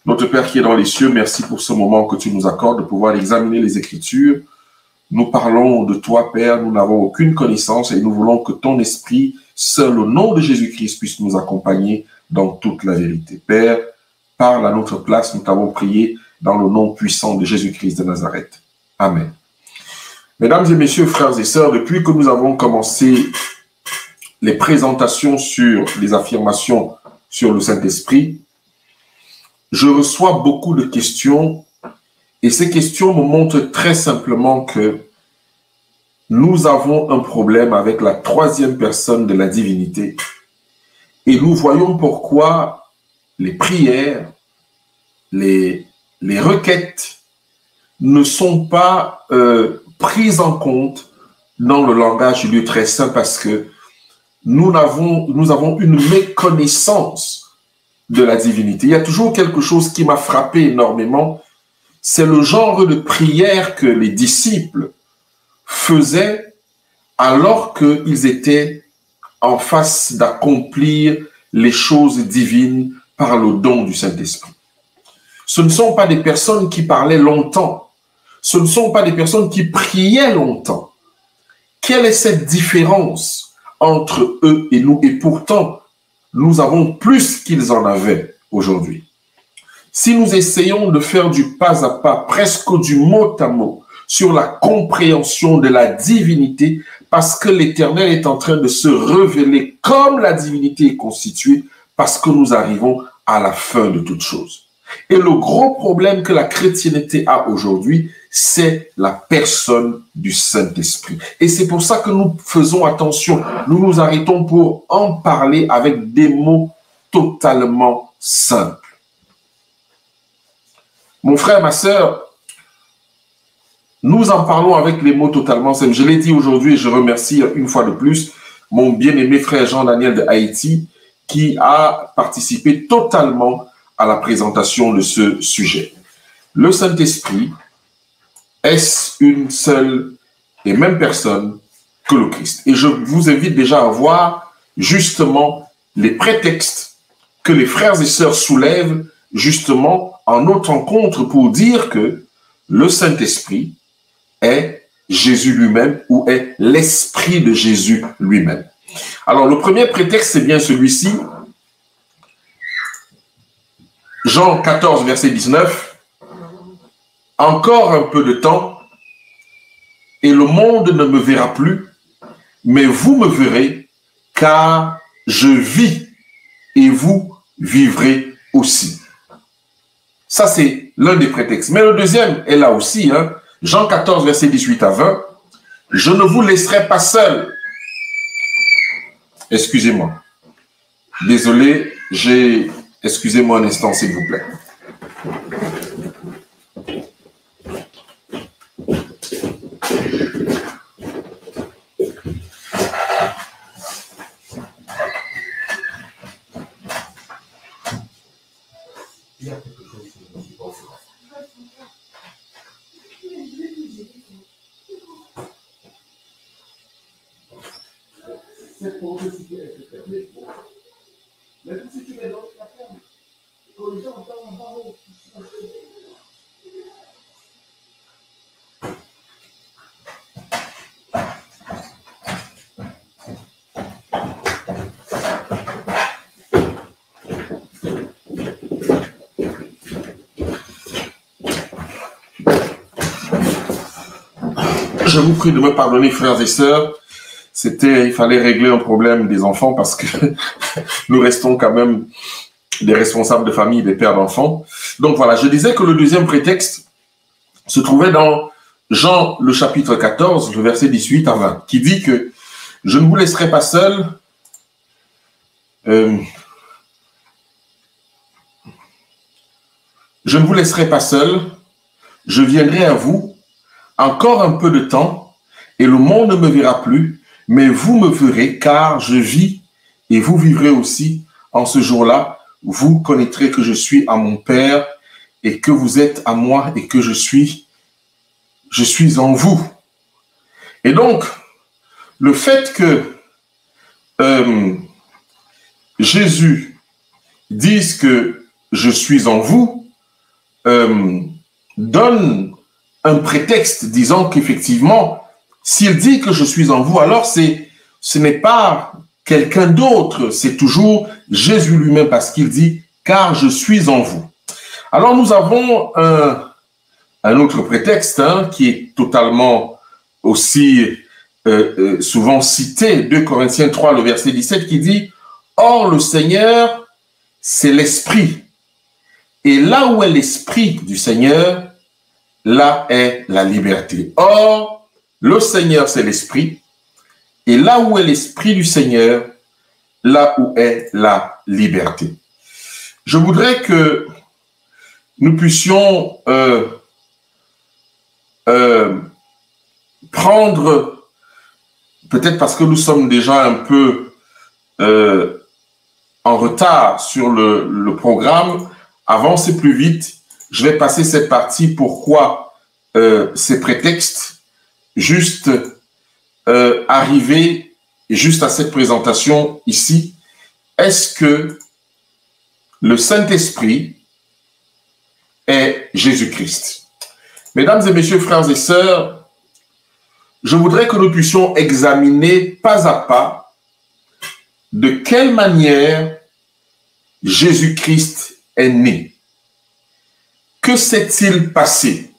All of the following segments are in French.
Notre Père qui est dans les cieux, merci pour ce moment que tu nous accordes de pouvoir examiner les Écritures. Nous parlons de toi, Père, nous n'avons aucune connaissance et nous voulons que ton Esprit, seul au nom de Jésus-Christ, puisse nous accompagner dans toute la vérité. Père, parle à notre place, nous t'avons prié dans le nom puissant de Jésus-Christ de Nazareth. Amen. Mesdames et messieurs, frères et sœurs, depuis que nous avons commencé les présentations sur les affirmations sur le Saint-Esprit, je reçois beaucoup de questions et ces questions me montrent très simplement que nous avons un problème avec la troisième personne de la divinité et nous voyons pourquoi les prières, les requêtes ne sont pas prises en compte dans le langage du Dieu très saint parce que nous avons une méconnaissance de la divinité. Il y a toujours quelque chose qui m'a frappé énormément, c'est le genre de prière que les disciples faisaient alors qu'ils étaient en face d'accomplir les choses divines par le don du Saint-Esprit. Ce ne sont pas des personnes qui parlaient longtemps, ce ne sont pas des personnes qui priaient longtemps. Quelle est cette différence entre eux et nous? Et pourtant, nous avons plus qu'ils en avaient aujourd'hui. Si nous essayons de faire du pas à pas, presque du mot à mot, sur la compréhension de la divinité, parce que l'Éternel est en train de se révéler comme la divinité est constituée, parce que nous arrivons à la fin de toute chose. Et le gros problème que la chrétienté a aujourd'hui, c'est la personne du Saint-Esprit. Et c'est pour ça que nous faisons attention. Nous nous arrêtons pour en parler avec des mots totalement simples. Mon frère, ma sœur, nous en parlons avec les mots totalement simples. Je l'ai dit aujourd'hui et je remercie une fois de plus mon bien-aimé frère Jean-Daniel de Haïti qui a participé totalement à la présentation de ce sujet. Le Saint-Esprit, est-ce une seule et même personne que le Christ? Et je vous invite déjà à voir justement les prétextes que les frères et sœurs soulèvent justement en notre rencontre pour dire que le Saint-Esprit est Jésus lui-même ou est l'Esprit de Jésus lui-même. Alors le premier prétexte, c'est bien celui-ci. Jean 14, verset 19. Encore un peu de temps, et le monde ne me verra plus, mais vous me verrez, car je vis, et vous vivrez aussi. Ça, c'est l'un des prétextes. Mais le deuxième est là aussi, hein. Jean 14, verset 18 à 20. Je ne vous laisserai pas seul. Excusez-moi. Désolé, excusez-moi un instant, s'il vous plaît. Je vous prie de me pardonner, frères et sœurs. Il fallait régler un problème des enfants parce que nous restons quand même des responsables de famille, des pères d'enfants. Donc voilà, je disais que le deuxième prétexte se trouvait dans Jean, le chapitre 14, le verset 18 à 20, qui dit que je ne vous laisserai pas seul. Je ne vous laisserai pas seul. Je viendrai à vous. Encore un peu de temps, et le monde ne me verra plus, mais vous me verrez, car je vis, et vous vivrez aussi. En ce jour-là, vous connaîtrez que je suis à mon Père, et que vous êtes à moi, et que je suis en vous. Et donc, le fait que Jésus dise que je suis en vous, donne un prétexte disant qu'effectivement, s'il dit que je suis en vous, alors ce n'est pas quelqu'un d'autre, c'est toujours Jésus lui-même parce qu'il dit « car je suis en vous ». Alors nous avons un autre prétexte qui est totalement aussi souvent cité, 2 Corinthiens 3, le verset 17, qui dit « Or le Seigneur, c'est l'Esprit. Et là où est l'Esprit du Seigneur, là est la liberté. » Or, le Seigneur, c'est l'Esprit. Et là où est l'Esprit du Seigneur, là où est la liberté. Je voudrais que nous puissions prendre, peut-être parce que nous sommes déjà un peu en retard sur le programme, avancer plus vite. Je vais passer cette partie, pourquoi ces prétextes, juste arriver juste à cette présentation ici. Est-ce que le Saint-Esprit est Jésus-Christ? Mesdames et messieurs, frères et sœurs, je voudrais que nous puissions examiner pas à pas de quelle manière Jésus-Christ est né. Que s'est-il passé?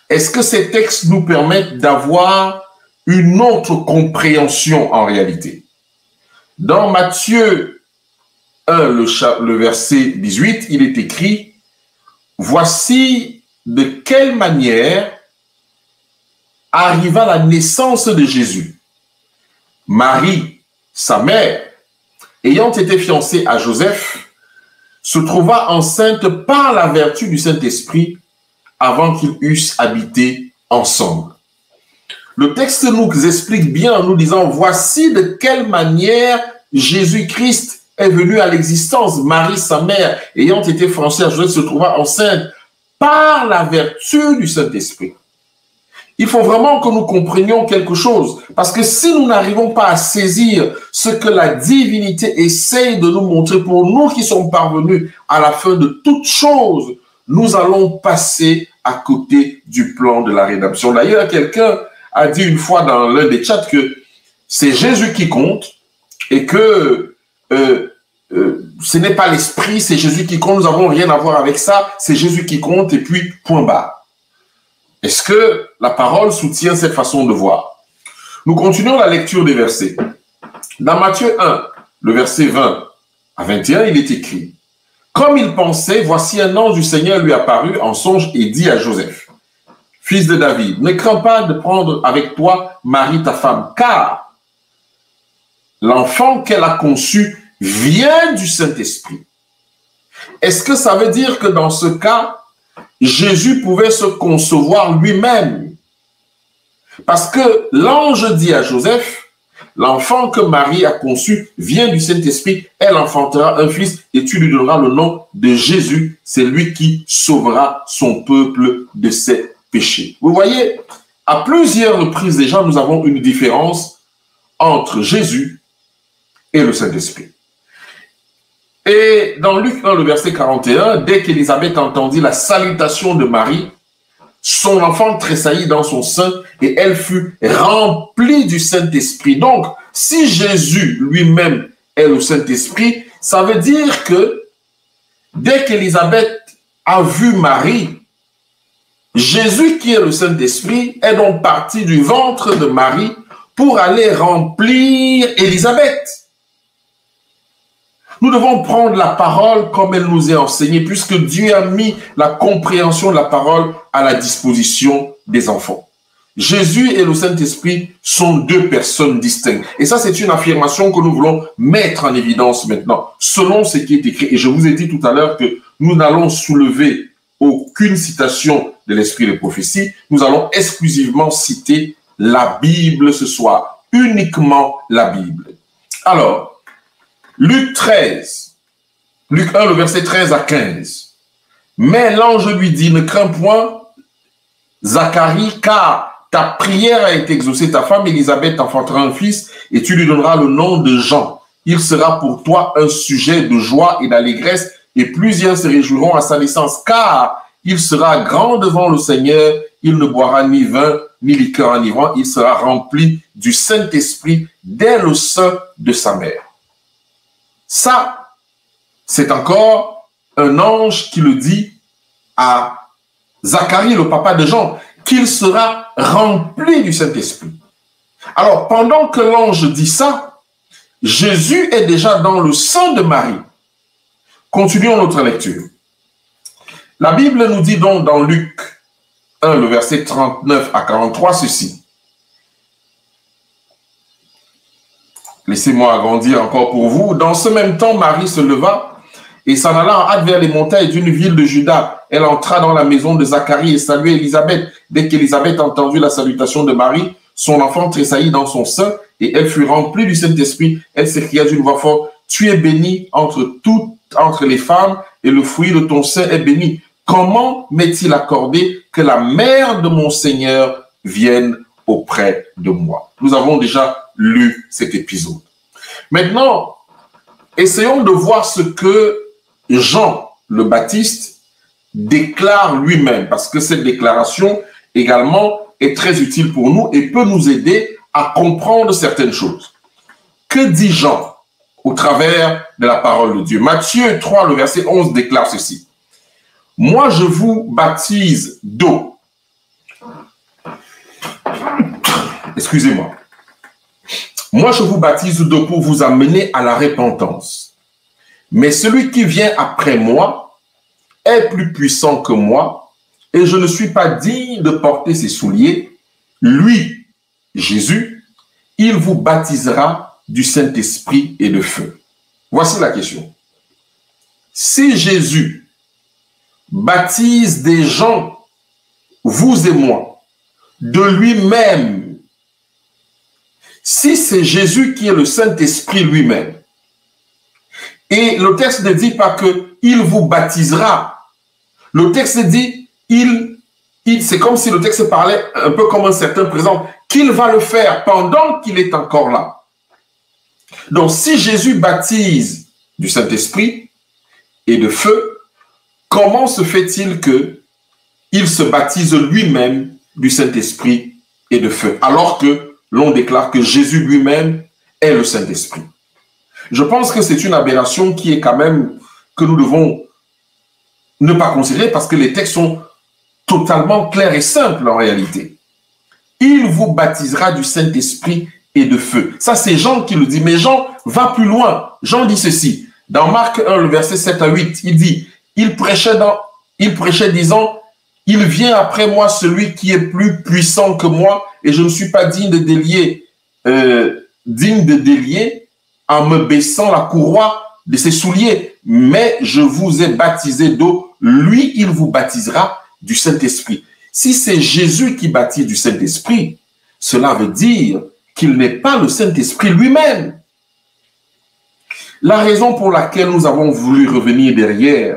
Est-ce que ces textes nous permettent d'avoir une autre compréhension en réalité? Dans Matthieu 1, le verset 18, il est écrit « Voici de quelle manière arriva la naissance de Jésus. Marie, sa mère, ayant été fiancée à Joseph, se trouva enceinte par la vertu du Saint-Esprit avant qu'ils eussent habité ensemble. » Le texte nous explique bien en nous disant « Voici de quelle manière Jésus-Christ est venu à l'existence. Marie, sa mère, ayant été fiancée à Joseph, se trouva enceinte par la vertu du Saint-Esprit. » Il faut vraiment que nous comprenions quelque chose, parce que si nous n'arrivons pas à saisir ce que la divinité essaye de nous montrer pour nous qui sommes parvenus à la fin de toute chose, nous allons passer à côté du plan de la rédemption. D'ailleurs, quelqu'un a dit une fois dans l'un des chats que c'est Jésus qui compte et que ce n'est pas l'esprit, c'est Jésus qui compte, nous n'avons rien à voir avec ça, c'est Jésus qui compte et puis point barre. Est-ce que la parole soutient cette façon de voir? Nous continuons la lecture des versets. Dans Matthieu 1, le verset 20 à 21, il est écrit « Comme il pensait, voici un ange du Seigneur lui apparut en songe et dit à Joseph, fils de David, ne crains pas de prendre avec toi Marie ta femme, car l'enfant qu'elle a conçu vient du Saint-Esprit. » Est-ce que ça veut dire que dans ce cas, Jésus pouvait se concevoir lui-même? Parce que l'ange dit à Joseph, l'enfant que Marie a conçu vient du Saint-Esprit, elle enfantera un fils et tu lui donneras le nom de Jésus. C'est lui qui sauvera son peuple de ses péchés. Vous voyez, à plusieurs reprises déjà, nous avons une différence entre Jésus et le Saint-Esprit. Et dans Luc 1, le verset 41, dès qu'Élisabeth entendit la salutation de Marie, son enfant tressaillit dans son sein et elle fut remplie du Saint-Esprit. Donc, si Jésus lui-même est le Saint-Esprit, ça veut dire que dès qu'Élisabeth a vu Marie, Jésus qui est le Saint-Esprit est donc parti du ventre de Marie pour aller remplir Élisabeth. Nous devons prendre la parole comme elle nous est enseignée, puisque Dieu a mis la compréhension de la parole à la disposition des enfants. Jésus et le Saint-Esprit sont deux personnes distinctes. Et ça, c'est une affirmation que nous voulons mettre en évidence maintenant, selon ce qui est écrit. Et je vous ai dit tout à l'heure que nous n'allons soulever aucune citation de l'esprit de prophétie. Nous allons exclusivement citer la Bible ce soir, uniquement la Bible. Alors, Luc 1, le verset 13 à 15. Mais l'ange lui dit, ne crains point, Zacharie, car ta prière a été exaucée, ta femme Élisabeth enfantera un fils, et tu lui donneras le nom de Jean. Il sera pour toi un sujet de joie et d'allégresse, et plusieurs se réjouiront à sa naissance, car il sera grand devant le Seigneur, il ne boira ni vin, ni liqueur enivrant, il sera rempli du Saint-Esprit dès le sein de sa mère. Ça, c'est encore un ange qui le dit à Zacharie, le papa de Jean, qu'il sera rempli du Saint-Esprit. Alors, pendant que l'ange dit ça, Jésus est déjà dans le sein de Marie. Continuons notre lecture. La Bible nous dit donc dans Luc 1, le verset 39 à 43, ceci. Laissez-moi agrandir encore pour vous. Dans ce même temps, Marie se leva et s'en alla en hâte vers les montagnes d'une ville de Juda. Elle entra dans la maison de Zacharie et salua Élisabeth. Dès qu'Élisabeth entendu la salutation de Marie, son enfant tressaillit dans son sein et elle fut remplie du Saint-Esprit. Elle s'écria d'une voix forte, « Tu es bénie entre les femmes et le fruit de ton sein est béni. Comment m'est-il accordé que la mère de mon Seigneur vienne auprès de moi ?» Nous avons déjà lu cet épisode. Maintenant, essayons de voir ce que Jean le Baptiste déclare lui-même, parce que cette déclaration également est très utile pour nous et peut nous aider à comprendre certaines choses. Que dit Jean au travers de la parole de Dieu? Matthieu 3, le verset 11 déclare ceci. « Moi, je vous baptise d'eau. » Excusez-moi. « Moi, je vous baptise d'eau pour vous amener à la repentance. Mais celui qui vient après moi est plus puissant que moi, et je ne suis pas digne de porter ses souliers. Lui, Jésus, il vous baptisera du Saint-Esprit et de feu. » Voici la question. Si Jésus baptise des gens, vous et moi, de lui-même, si c'est Jésus qui est le Saint-Esprit lui-même, et le texte ne dit pas que il vous baptisera, le texte dit c'est comme si le texte parlait un peu comme un certain présent, qu'il va le faire pendant qu'il est encore là. Donc si Jésus baptise du Saint-Esprit et de feu, comment se fait-il qu'il se baptise lui-même du Saint-Esprit et de feu, alors que l'on déclare que Jésus lui-même est le Saint-Esprit? Je pense que c'est une aberration qui est quand même, que nous devons ne pas considérer parce que les textes sont totalement clairs et simples en réalité. Il vous baptisera du Saint-Esprit et de feu. Ça, c'est Jean qui le dit, mais Jean va plus loin. Jean dit ceci, dans Marc 1, le verset 7 à 8, il dit, il prêchait disant, « Il vient après moi celui qui est plus puissant que moi, et je ne suis pas digne de délier en me baissant la courroie de ses souliers, mais je vous ai baptisé d'eau, lui, il vous baptisera du Saint-Esprit. » Si c'est Jésus qui baptise du Saint-Esprit, cela veut dire qu'il n'est pas le Saint-Esprit lui-même. La raison pour laquelle nous avons voulu revenir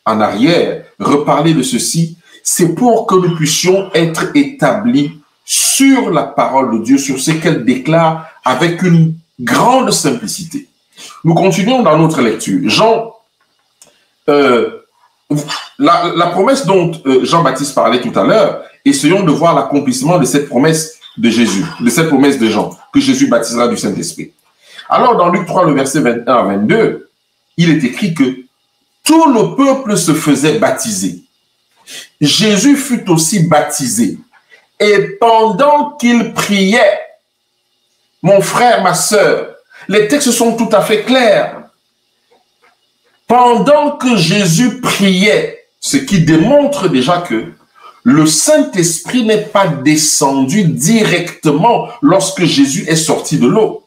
en arrière, reparler de ceci, c'est pour que nous puissions être établis sur la parole de Dieu, sur ce qu'elle déclare avec une grande simplicité. Nous continuons dans notre lecture. Jean, la promesse dont Jean-Baptiste parlait tout à l'heure, essayons de voir l'accomplissement de cette promesse de Jésus, de cette promesse de Jean, que Jésus baptisera du Saint-Esprit. Alors, dans Luc 3, le verset 21 à 22, il est écrit que tout le peuple se faisait baptiser. Jésus fut aussi baptisé. Et pendant qu'il priait, mon frère, ma sœur, les textes sont tout à fait clairs. Pendant que Jésus priait, ce qui démontre déjà que le Saint-Esprit n'est pas descendu directement lorsque Jésus est sorti de l'eau.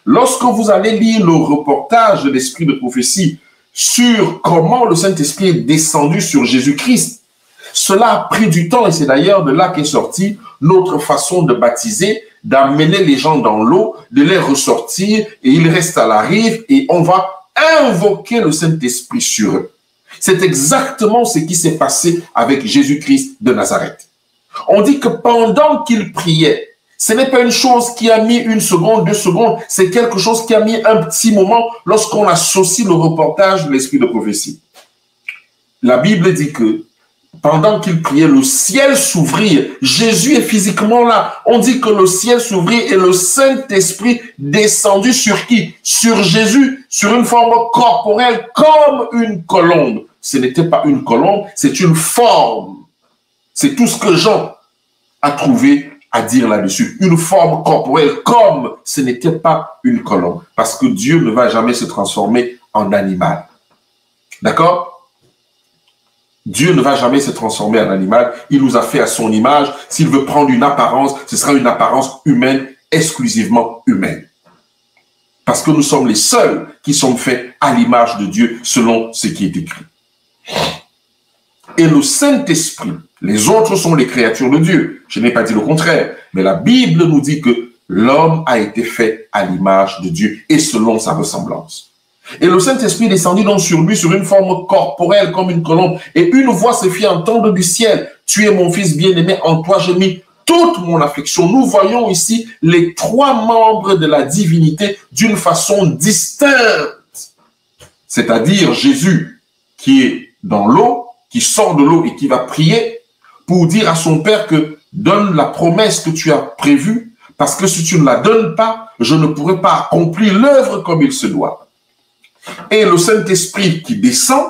Lorsque vous allez lire le reportage de l'Esprit de prophétie sur comment le Saint-Esprit est descendu sur Jésus-Christ, cela a pris du temps et c'est d'ailleurs de là qu'est sortie notre façon de baptiser, d'amener les gens dans l'eau, de les ressortir et ils restent à la rive et on va invoquer le Saint-Esprit sur eux. C'est exactement ce qui s'est passé avec Jésus-Christ de Nazareth. On dit que pendant qu'il priait, ce n'est pas une chose qui a mis 1 seconde, 2 secondes, c'est quelque chose qui a mis un petit moment lorsqu'on associe le reportage de l'Esprit de prophétie. la Bible dit que pendant qu'il priait, le ciel s'ouvrit. Jésus est physiquement là. On dit que le ciel s'ouvrit et le Saint-Esprit descendu sur qui? Sur Jésus, sur une forme corporelle comme une colombe. Ce n'était pas une colombe, c'est une forme. C'est tout ce que Jean a trouvé à dire là-dessus. Une forme corporelle comme ce n'était pas une colombe. Parce que Dieu ne va jamais se transformer en animal. D'accord? Dieu ne va jamais se transformer en animal. Il nous a fait à son image. S'il veut prendre une apparence, ce sera une apparence humaine, exclusivement humaine. Parce que nous sommes les seuls qui sont faits à l'image de Dieu, selon ce qui est écrit. Et le Saint-Esprit, les autres sont les créatures de Dieu. Je n'ai pas dit le contraire. Mais la Bible nous dit que l'homme a été fait à l'image de Dieu et selon sa ressemblance. Et le Saint-Esprit descendit donc sur lui sur une forme corporelle comme une colombe. Et une voix se fit entendre du ciel. Tu es mon fils bien-aimé, en toi j'ai mis toute mon affection. Nous voyons ici les trois membres de la divinité d'une façon distincte. C'est-à-dire Jésus qui est dans l'eau, qui sort de l'eau et qui va prier pour dire à son Père que donne la promesse que tu as prévue, parce que si tu ne la donnes pas, je ne pourrai pas accomplir l'œuvre comme il se doit. Et le Saint-Esprit qui descend,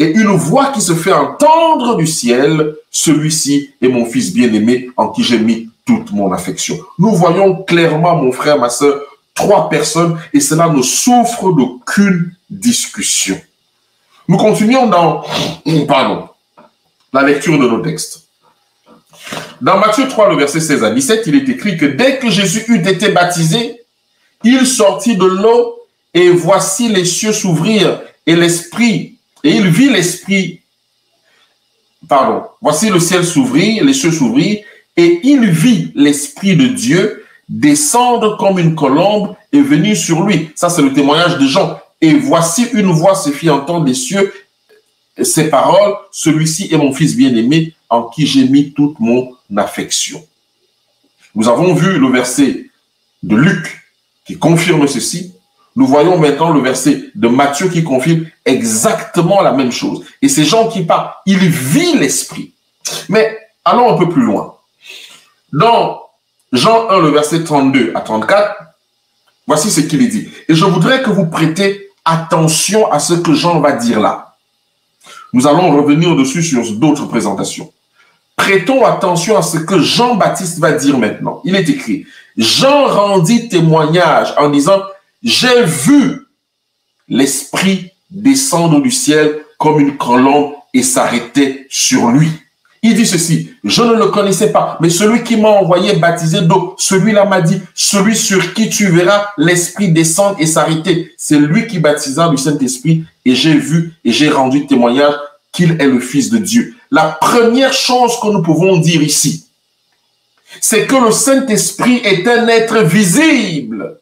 et une voix qui se fait entendre du ciel, celui-ci est mon fils bien-aimé en qui j'ai mis toute mon affection. Nous voyons clairement, mon frère, ma soeur, trois personnes, et cela ne souffre d'aucune discussion. Nous continuons dans la lecture de nos textes. Dans Matthieu 3, le verset 16 à 17, il est écrit que dès que Jésus eut été baptisé, il sortit de l'eau et voici les cieux s'ouvrir et il vit l'esprit, voici le ciel s'ouvrir, les cieux s'ouvrir et il vit l'Esprit de Dieu descendre comme une colombe et venir sur lui. Ça, c'est le témoignage de Jean. Et voici une voix se fit entendre des cieux, ces paroles, celui-ci est mon fils bien-aimé en qui j'ai mis toute mon affection. Nous avons vu le verset de Luc qui confirme ceci. Nous voyons maintenant le verset de Matthieu qui confirme exactement la même chose. Et c'est Jean qui parle. Il vit l'Esprit. Mais allons un peu plus loin. Dans Jean 1, le verset 32 à 34, voici ce qu'il est dit. Et je voudrais que vous prêtez attention à ce que Jean va dire là. Nous allons revenir dessus sur d'autres présentations. Prêtons attention à ce que Jean-Baptiste va dire maintenant. Il est écrit, Jean rendit témoignage en disant, j'ai vu l'Esprit descendre du ciel comme une colombe et s'arrêter sur lui. Il dit ceci, je ne le connaissais pas, mais celui qui m'a envoyé baptiser d'eau, celui-là m'a dit, celui sur qui tu verras l'Esprit descendre et s'arrêter, c'est lui qui baptisa du Saint-Esprit et j'ai vu et j'ai rendu témoignage qu'il est le Fils de Dieu. La première chose que nous pouvons dire ici, c'est que le Saint-Esprit est un être visible.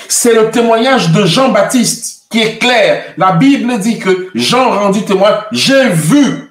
C'est le témoignage de Jean-Baptiste qui est clair. La Bible dit que Jean rendit témoin, j'ai vu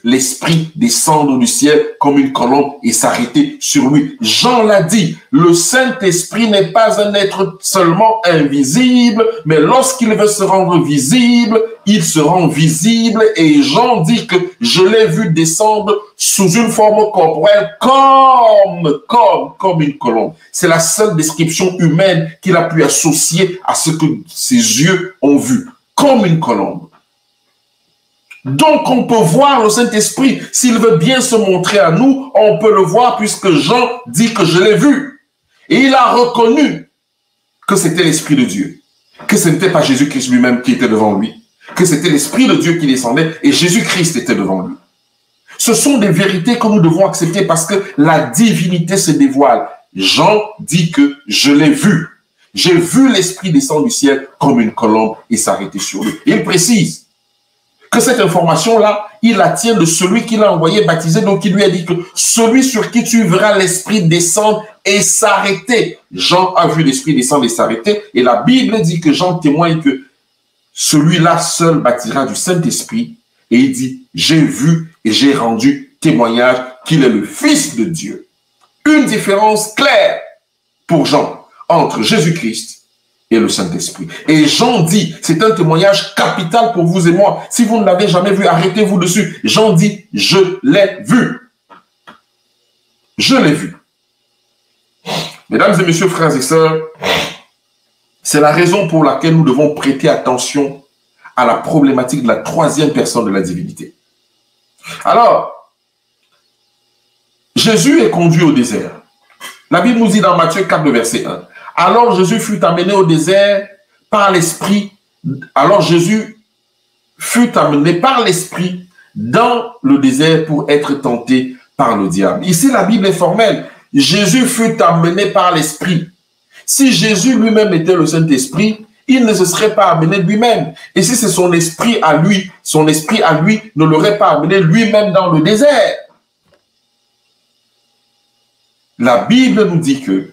l'Esprit descendre du ciel comme une colombe et s'arrêter sur lui. Jean l'a dit, le Saint-Esprit n'est pas un être seulement invisible, mais lorsqu'il veut se rendre visible, il se rend visible et Jean dit que je l'ai vu descendre sous une forme corporelle comme une colombe. C'est la seule description humaine qu'il a pu associer à ce que ses yeux ont vu, comme une colombe. Donc, on peut voir le Saint-Esprit. S'il veut bien se montrer à nous, on peut le voir puisque Jean dit que je l'ai vu. Et il a reconnu que c'était l'Esprit de Dieu. Que ce n'était pas Jésus-Christ lui-même qui était devant lui. Que c'était l'Esprit de Dieu qui descendait et Jésus-Christ était devant lui. Ce sont des vérités que nous devons accepter parce que la divinité se dévoile. Jean dit que je l'ai vu. J'ai vu l'Esprit descendre du ciel comme une colombe et s'arrêter sur lui. Et il précise que cette information-là, il la tient de celui qui l'a envoyé baptiser, donc il lui a dit que celui sur qui tu verras l'Esprit descendre et s'arrêter. Jean a vu l'Esprit descendre et s'arrêter, et la Bible dit que Jean témoigne que celui-là seul baptisera du Saint-Esprit, et il dit, j'ai vu et j'ai rendu témoignage qu'il est le Fils de Dieu. Une différence claire pour Jean entre Jésus-Christ et le Saint-Esprit. Et Jean dit, c'est un témoignage capital pour vous et moi. Si vous ne l'avez jamais vu, arrêtez-vous dessus. Jean dit, je l'ai vu. Je l'ai vu. Mesdames et messieurs, frères et sœurs, c'est la raison pour laquelle nous devons prêter attention à la problématique de la troisième personne de la divinité. Alors, Jésus est conduit au désert. La Bible nous dit dans Matthieu 4, verset 1. Alors Jésus fut amené au désert par l'Esprit. Alors Jésus fut amené par l'Esprit dans le désert pour être tenté par le diable. Ici, la Bible est formelle. Jésus fut amené par l'Esprit. Si Jésus lui-même était le Saint-Esprit, il ne se serait pas amené lui-même. Et si c'est son esprit à lui ne l'aurait pas amené lui-même dans le désert. La Bible nous dit que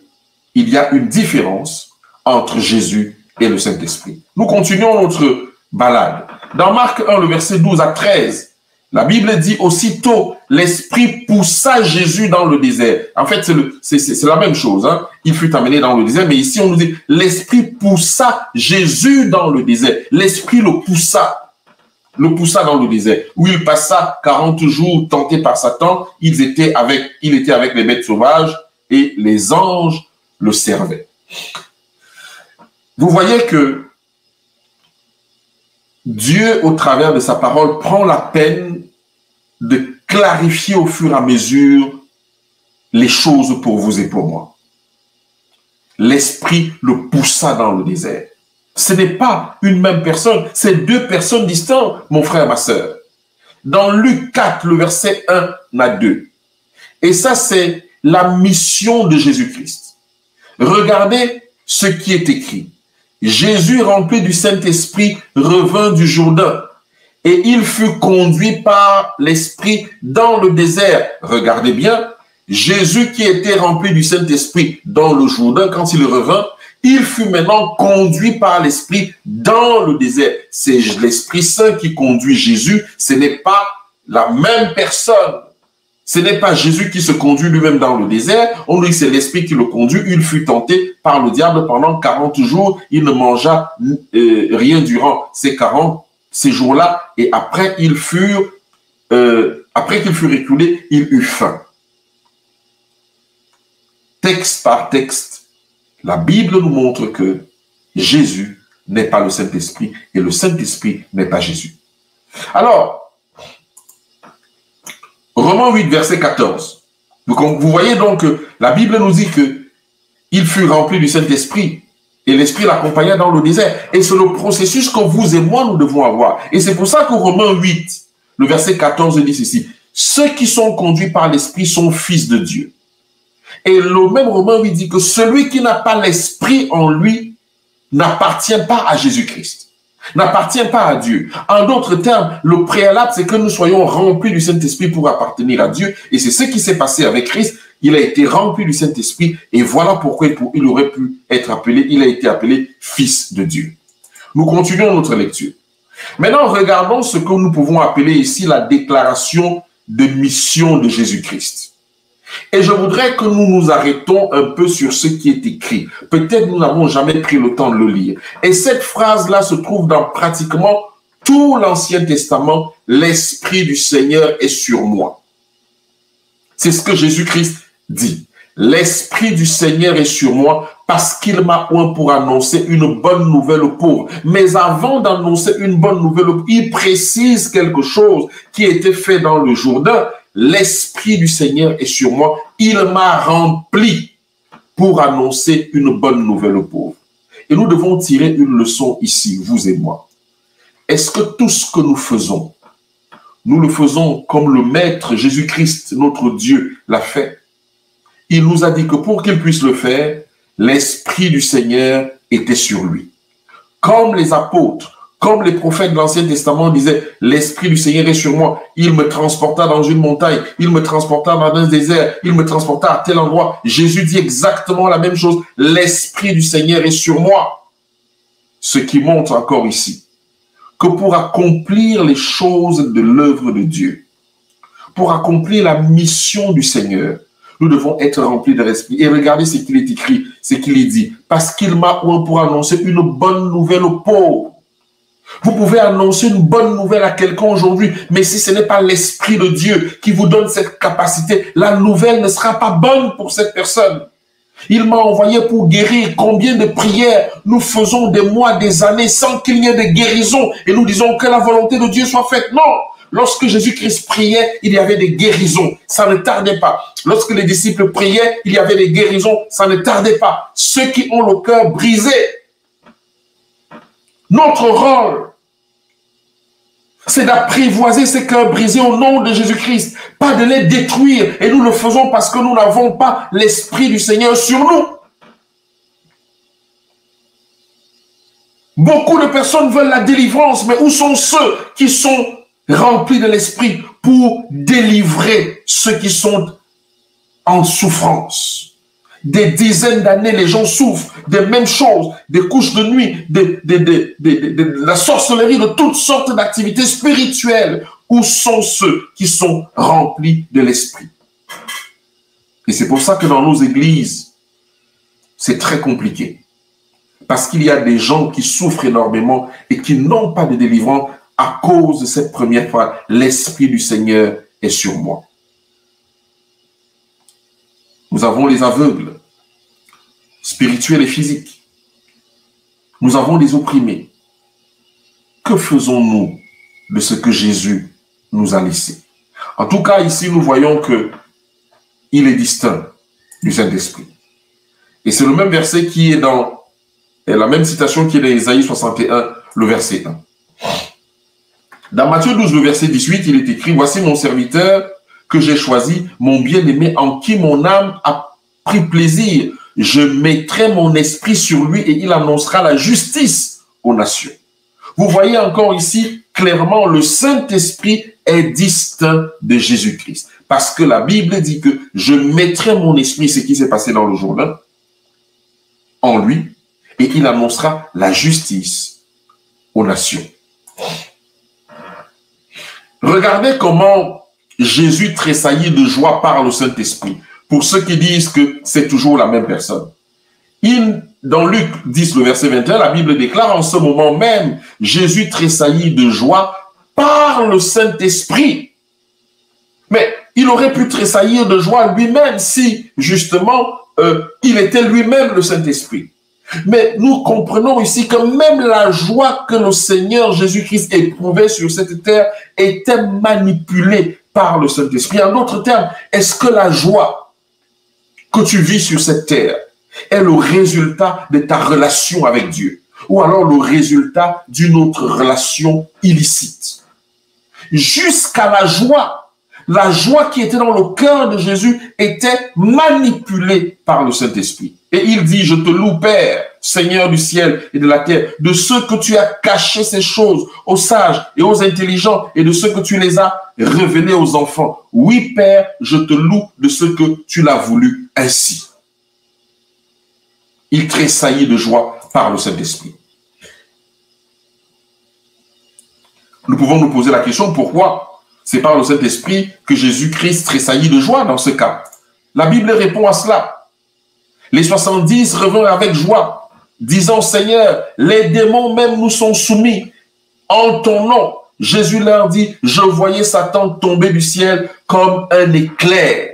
il y a une différence entre Jésus et le Saint-Esprit. Nous continuons notre balade. Dans Marc 1, le verset 12 à 13, la Bible dit aussitôt, l'Esprit poussa Jésus dans le désert. En fait, c'est la même chose. Hein? Il fut amené dans le désert, mais ici on nous dit, l'Esprit poussa Jésus dans le désert. L'Esprit le poussa dans le désert, où il passa 40 jours tenté par Satan. Il était avec les bêtes sauvages et les anges le servaient. Vous voyez que Dieu, au travers de sa parole, prend la peine de clarifier au fur et à mesure les choses pour vous et pour moi. L'Esprit le poussa dans le désert. Ce n'est pas une même personne, c'est deux personnes distinctes, mon frère, ma sœur. Dans Luc 4, le verset 1 à 2. Et ça, c'est la mission de Jésus-Christ. Regardez ce qui est écrit. Jésus, rempli du Saint-Esprit, revint du Jourdain et il fut conduit par l'Esprit dans le désert. Regardez bien, Jésus qui était rempli du Saint-Esprit dans le Jourdain, quand il revint, il fut maintenant conduit par l'Esprit dans le désert. C'est l'Esprit Saint qui conduit Jésus, ce n'est pas la même personne. Ce n'est pas Jésus qui se conduit lui-même dans le désert. On dit que c'est l'Esprit qui le conduit. Il fut tenté par le diable pendant 40 jours. Il ne mangea rien durant ces jours-là. Et après qu'il fut reculé, il eut faim. Texte par texte, la Bible nous montre que Jésus n'est pas le Saint-Esprit et le Saint-Esprit n'est pas Jésus. Alors, Romains 8, verset 14. Vous voyez donc que la Bible nous dit qu'il fut rempli du Saint-Esprit et l'Esprit l'accompagna dans le désert. Et c'est le processus que vous et moi, nous devons avoir. Et c'est pour ça que Romains 8, le verset 14 dit ceci. Ceux qui sont conduits par l'Esprit sont fils de Dieu. Et le même Romains 8 dit que celui qui n'a pas l'Esprit en lui n'appartient pas à Jésus-Christ. N'appartient pas à Dieu. En d'autres termes, le préalable, c'est que nous soyons remplis du Saint-Esprit pour appartenir à Dieu. Et c'est ce qui s'est passé avec Christ. Il a été rempli du Saint-Esprit et voilà pourquoi il aurait pu être appelé, il a été appelé fils de Dieu. Nous continuons notre lecture. Maintenant, regardons ce que nous pouvons appeler ici la déclaration de mission de Jésus-Christ. Et je voudrais que nous nous arrêtons un peu sur ce qui est écrit. Peut-être nous n'avons jamais pris le temps de le lire. Et cette phrase-là se trouve dans pratiquement tout l'Ancien Testament. L'Esprit du Seigneur est sur moi. C'est ce que Jésus-Christ dit. L'Esprit du Seigneur est sur moi parce qu'il m'a oint pour annoncer une bonne nouvelle aux pauvres. Mais avant d'annoncer une bonne nouvelle aux pauvres, il précise quelque chose qui a été fait dans le Jourdain. L'Esprit du Seigneur est sur moi. Il m'a rempli pour annoncer une bonne nouvelle aux pauvres. Et nous devons tirer une leçon ici, vous et moi. Est-ce que tout ce que nous le faisons comme le Maître Jésus-Christ, notre Dieu, l'a fait? Il nous a dit que pour qu'il puisse le faire, l'Esprit du Seigneur était sur lui. Comme les apôtres, comme les prophètes de l'Ancien Testament disaient, l'Esprit du Seigneur est sur moi. Il me transporta dans une montagne, il me transporta dans un désert, il me transporta à tel endroit. Jésus dit exactement la même chose. L'Esprit du Seigneur est sur moi. Ce qui montre encore ici que pour accomplir les choses de l'œuvre de Dieu, pour accomplir la mission du Seigneur, nous devons être remplis de l'Esprit. Et regardez ce qu'il est écrit. c'est qu'il est dit, parce qu'il m'a oint pour annoncer une bonne nouvelle aux pauvres. Vous pouvez annoncer une bonne nouvelle à quelqu'un aujourd'hui, mais si ce n'est pas l'Esprit de Dieu qui vous donne cette capacité, la nouvelle ne sera pas bonne pour cette personne. Il m'a envoyé pour guérir. Combien de prières nous faisons des mois, des années sans qu'il y ait de guérison et nous disons que la volonté de Dieu soit faite. Non! Lorsque Jésus-Christ priait, il y avait des guérisons. Ça ne tardait pas. Lorsque les disciples priaient, il y avait des guérisons. Ça ne tardait pas. Ceux qui ont le cœur brisé, notre rôle, c'est d'apprivoiser ces cœurs brisés au nom de Jésus-Christ, pas de les détruire. Et nous le faisons parce que nous n'avons pas l'Esprit du Seigneur sur nous. Beaucoup de personnes veulent la délivrance, mais où sont ceux qui sont remplis de l'Esprit pour délivrer ceux qui sont en souffrance? Des dizaines d'années, les gens souffrent des mêmes choses, des couches de nuit, de la sorcellerie, de toutes sortes d'activités spirituelles. Où sont ceux qui sont remplis de l'Esprit? Et c'est pour ça que dans nos églises, c'est très compliqué. Parce qu'il y a des gens qui souffrent énormément et qui n'ont pas de délivrance à cause de cette première fois, l'Esprit du Seigneur est sur moi. Nous avons les aveugles, spirituels et physiques. Nous avons les opprimés. Que faisons-nous de ce que Jésus nous a laissé? En tout cas, ici, nous voyons qu'il est distinct du Saint-Esprit. Et c'est le même verset qui est dans, la même citation qui est dans Ésaïe 61, le verset 1. Dans Matthieu 12, le verset 18, il est écrit, « Voici mon serviteur que j'ai choisi, mon bien-aimé, en qui mon âme a pris plaisir. Je mettrai mon esprit sur lui et il annoncera la justice aux nations. » Vous voyez encore ici, clairement, le Saint-Esprit est distinct de Jésus-Christ. Parce que la Bible dit que je mettrai mon esprit, ce qui s'est passé dans le journal, en lui, et il annoncera la justice aux nations. Regardez comment Jésus tressaillit de joie par le Saint-Esprit. Pour ceux qui disent que c'est toujours la même personne. Dans Luc 10, le verset 21, la Bible déclare en ce moment même, Jésus tressaillit de joie par le Saint-Esprit. Mais il aurait pu tressaillir de joie lui-même si, justement, il était lui-même le Saint-Esprit. Mais nous comprenons ici que même la joie que le Seigneur Jésus-Christ éprouvait sur cette terre était manipulée par le Saint-Esprit. En d'autres termes, est-ce que la joie que tu vis sur cette terre est le résultat de ta relation avec Dieu ou alors le résultat d'une autre relation illicite? Jusqu'à la joie qui était dans le cœur de Jésus était manipulée par le Saint-Esprit. Et il dit, je te loue, Père, Seigneur du ciel et de la terre, de ceux que tu as caché ces choses aux sages et aux intelligents et de ceux que tu les as révélés aux enfants. Oui, Père, je te loue de ce que tu l'as voulu ainsi. Il tressaillit de joie par le Saint-Esprit. Nous pouvons nous poser la question, pourquoi c'est par le Saint-Esprit que Jésus-Christ tressaillit de joie dans ce cas? La Bible répond à cela. Les 70 revinrent avec joie, disant, Seigneur, les démons même nous sont soumis en ton nom. Jésus leur dit, je voyais Satan tomber du ciel comme un éclair.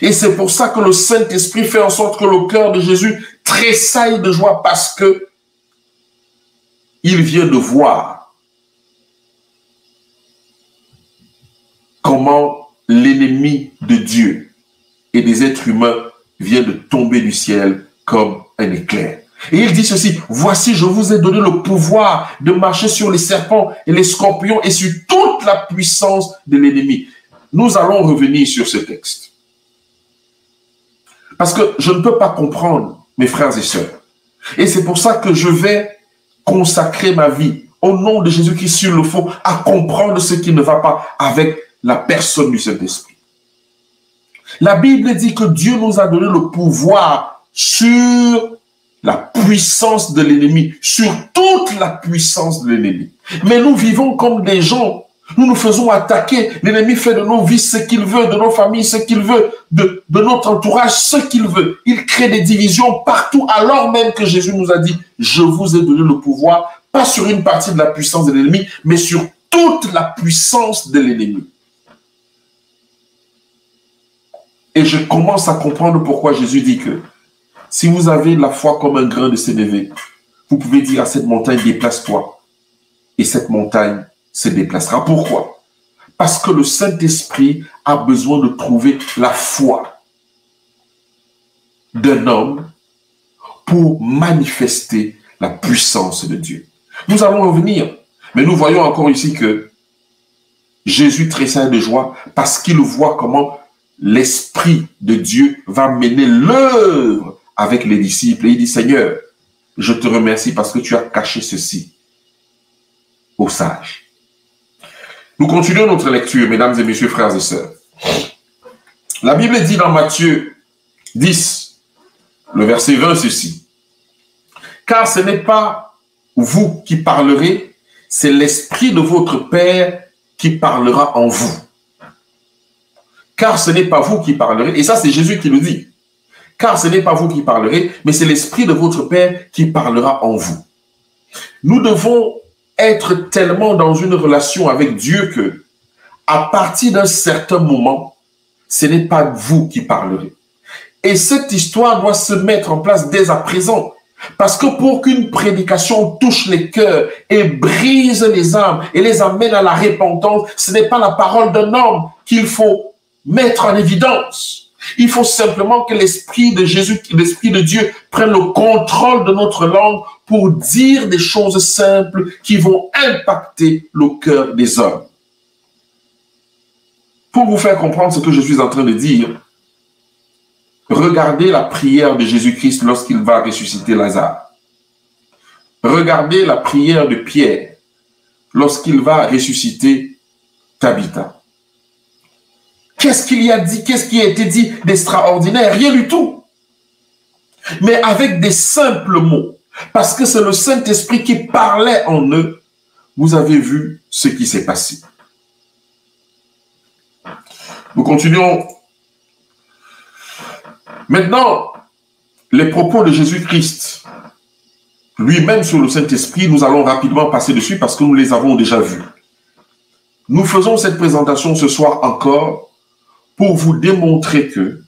Et c'est pour ça que le Saint-Esprit fait en sorte que le cœur de Jésus tressaille de joie parce que il vient de voir comment l'ennemi de Dieu et des êtres humains vient de tomber du ciel comme un éclair. Et il dit ceci, voici, je vous ai donné le pouvoir de marcher sur les serpents et les scorpions et sur toute la puissance de l'ennemi. Nous allons revenir sur ce texte. Parce que je ne peux pas comprendre, mes frères et sœurs. Et c'est pour ça que je vais consacrer ma vie au nom de Jésus-Christ s'il le faut à comprendre ce qui ne va pas avec la personne du Saint-Esprit. La Bible dit que Dieu nous a donné le pouvoir sur la puissance de l'ennemi, sur toute la puissance de l'ennemi. Mais nous vivons comme des gens Nous nous faisons attaquer. L'ennemi fait de nos vies ce qu'il veut, de nos familles ce qu'il veut, de notre entourage ce qu'il veut. Il crée des divisions partout, alors même que Jésus nous a dit, je vous ai donné le pouvoir, pas sur une partie de la puissance de l'ennemi, mais sur toute la puissance de l'ennemi. Et je commence à comprendre pourquoi Jésus dit que si vous avez la foi comme un grain de sénévé, vous pouvez dire à cette montagne, déplace-toi. Et cette montagne se déplacera. Pourquoi? Parce que le Saint-Esprit a besoin de trouver la foi d'un homme pour manifester la puissance de Dieu. Nous allons revenir, mais nous voyons encore ici que Jésus tressaille de joie parce qu'il voit comment l'Esprit de Dieu va mener l'œuvre avec les disciples. Et il dit, Seigneur, je te remercie parce que tu as caché ceci aux sages. Nous continuons notre lecture, mesdames et messieurs, frères et sœurs. La Bible dit dans Matthieu 10, le verset 20, ceci. Car ce n'est pas vous qui parlerez, c'est l'Esprit de votre Père qui parlera en vous. Car ce n'est pas vous qui parlerez, et ça c'est Jésus qui le dit. Car ce n'est pas vous qui parlerez, mais c'est l'Esprit de votre Père qui parlera en vous. Nous devons être tellement dans une relation avec Dieu que, à partir d'un certain moment, ce n'est pas vous qui parlerez. Et cette histoire doit se mettre en place dès à présent. Parce que pour qu'une prédication touche les cœurs et brise les âmes et les amène à la repentance, ce n'est pas la parole d'un homme qu'il faut mettre en évidence. Il faut simplement que l'Esprit de Jésus, l'Esprit de Dieu prenne le contrôle de notre langue pour dire des choses simples qui vont impacter le cœur des hommes. Pour vous faire comprendre ce que je suis en train de dire, regardez la prière de Jésus-Christ lorsqu'il va ressusciter Lazare. Regardez la prière de Pierre lorsqu'il va ressusciter Tabitha. Qu'est-ce qu'il y a dit? Qu'est-ce qui a été dit d'extraordinaire? Rien du tout. Mais avec des simples mots. Parce que c'est le Saint-Esprit qui parlait en eux. Vous avez vu ce qui s'est passé. Nous continuons. Maintenant, les propos de Jésus-Christ, lui-même sur le Saint-Esprit, nous allons rapidement passer dessus parce que nous les avons déjà vus. Nous faisons cette présentation ce soir encore pour vous démontrer que